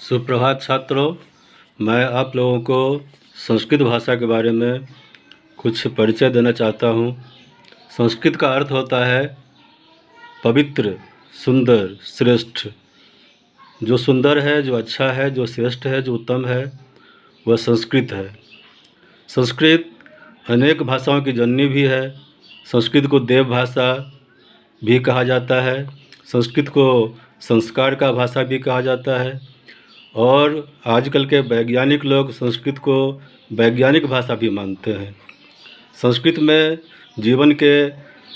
सुप्रभात छात्रों, मैं आप लोगों को संस्कृत भाषा के बारे में कुछ परिचय देना चाहता हूँ। संस्कृत का अर्थ होता है पवित्र, सुंदर, श्रेष्ठ। जो सुंदर है, जो अच्छा है, जो श्रेष्ठ है, जो उत्तम है, वह संस्कृत है। संस्कृत अनेक भाषाओं की जननी भी है। संस्कृत को देव भाषा भी कहा जाता है। संस्कृत को संस्कार का भाषा भी कहा जाता है। और आजकल के वैज्ञानिक लोग संस्कृत को वैज्ञानिक भाषा भी मानते हैं। संस्कृत में जीवन के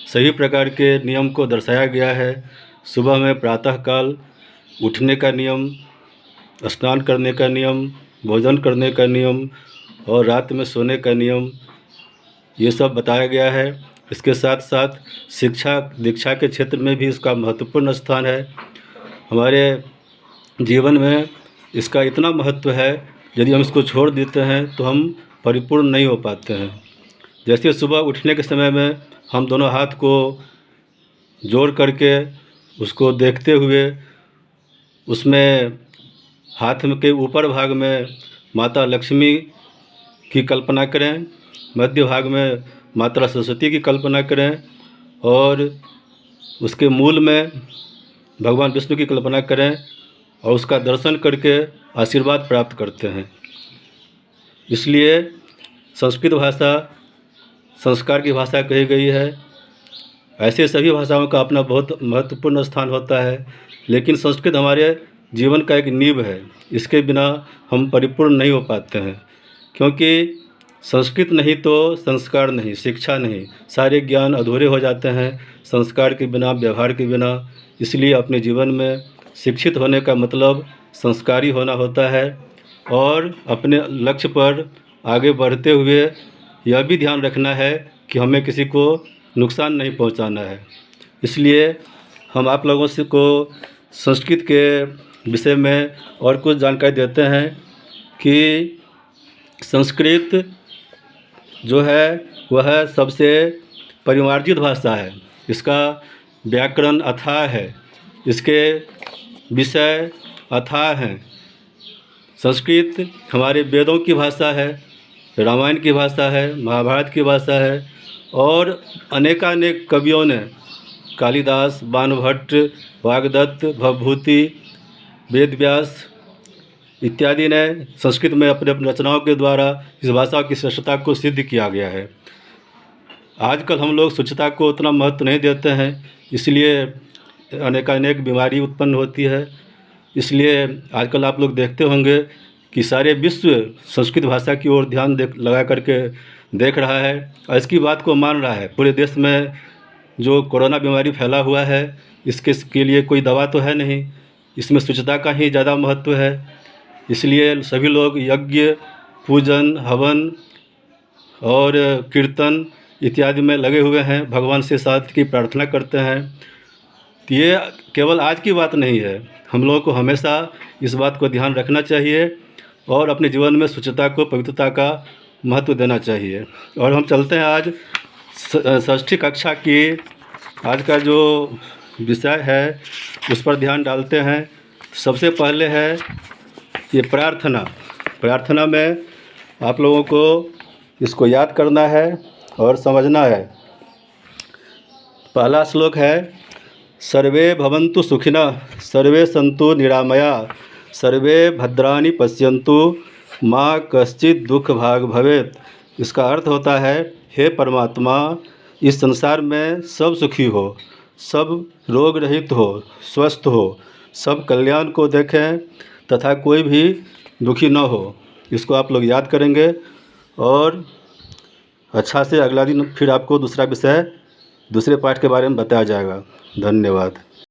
सही प्रकार के नियम को दर्शाया गया है। सुबह में प्रातःकाल उठने का नियम, स्नान करने का नियम, भोजन करने का नियम और रात में सोने का नियम, ये सब बताया गया है। इसके साथ साथ शिक्षा दीक्षा के क्षेत्र में भी इसका महत्वपूर्ण स्थान है। हमारे जीवन में इसका इतना महत्व है, यदि हम इसको छोड़ देते हैं तो हम परिपूर्ण नहीं हो पाते हैं। जैसे सुबह उठने के समय में हम दोनों हाथ को जोड़ करके उसको देखते हुए उसमें हाथ के ऊपर भाग में माता लक्ष्मी की कल्पना करें, मध्य भाग में माता सरस्वती की कल्पना करें और उसके मूल में भगवान विष्णु की कल्पना करें और उसका दर्शन करके आशीर्वाद प्राप्त करते हैं। इसलिए संस्कृत भाषा संस्कार की भाषा कही गई है। ऐसे सभी भाषाओं का अपना बहुत महत्वपूर्ण स्थान होता है, लेकिन संस्कृत हमारे जीवन का एक नींव है। इसके बिना हम परिपूर्ण नहीं हो पाते हैं, क्योंकि संस्कृत नहीं तो संस्कार नहीं, शिक्षा नहीं, सारे ज्ञान अधूरे हो जाते हैं संस्कार के बिना, व्यवहार के बिना। इसलिए अपने जीवन में शिक्षित होने का मतलब संस्कारी होना होता है और अपने लक्ष्य पर आगे बढ़ते हुए यह भी ध्यान रखना है कि हमें किसी को नुकसान नहीं पहुंचाना है। इसलिए हम आप लोगों से को संस्कृत के विषय में और कुछ जानकारी देते हैं कि संस्कृत जो है वह सबसे परिमार्जित भाषा है। इसका व्याकरण अथाह है, इसके विषय अथाह हैं। संस्कृत हमारे वेदों की भाषा है, रामायण की भाषा है, महाभारत की भाषा है और अनेकानेक कवियों ने, कालिदास, बाणभट्ट, वाग्दत्त, भवभूति, वेदव्यास इत्यादि ने संस्कृत में अपने अपनी रचनाओं के द्वारा इस भाषा की श्रेष्ठता को सिद्ध किया गया है। आजकल हम लोग स्वच्छता को उतना महत्व नहीं देते हैं, इसलिए अनेकानेक बीमारी उत्पन्न होती है। इसलिए आजकल आप लोग देखते होंगे कि सारे विश्व संस्कृत भाषा की ओर ध्यान लगा करके देख रहा है और इसकी बात को मान रहा है। पूरे देश में जो कोरोना बीमारी फैला हुआ है, इसके लिए कोई दवा तो है नहीं, इसमें स्वच्छता का ही ज़्यादा महत्व है। इसलिए सभी लोग यज्ञ, पूजन, हवन और कीर्तन इत्यादि में लगे हुए हैं, भगवान से शांति की प्रार्थना करते हैं। तो ये केवल आज की बात नहीं है, हम लोगों को हमेशा इस बात को ध्यान रखना चाहिए और अपने जीवन में स्वच्छता को, पवित्रता का महत्व देना चाहिए। और हम चलते हैं आज षष्ठी कक्षा की आज का जो विषय है उस पर ध्यान डालते हैं। सबसे पहले है ये प्रार्थना। प्रार्थना में आप लोगों को इसको याद करना है और समझना है। पहला श्लोक है, सर्वे भवन्तु सुखिनः, सर्वे सन्तु निरामया, सर्वे भद्राणि पश्यन्तु, माँ कश्चित् दुख भाग भवेत्। इसका अर्थ होता है, हे परमात्मा, इस संसार में सब सुखी हो, सब रोग रहित हो, स्वस्थ हो, सब कल्याण को देखें तथा कोई भी दुखी न हो। इसको आप लोग याद करेंगे और अच्छा से अगला दिन फिर आपको दूसरा विषय, दूसरे पाठ के बारे में बताया जाएगा। धन्यवाद।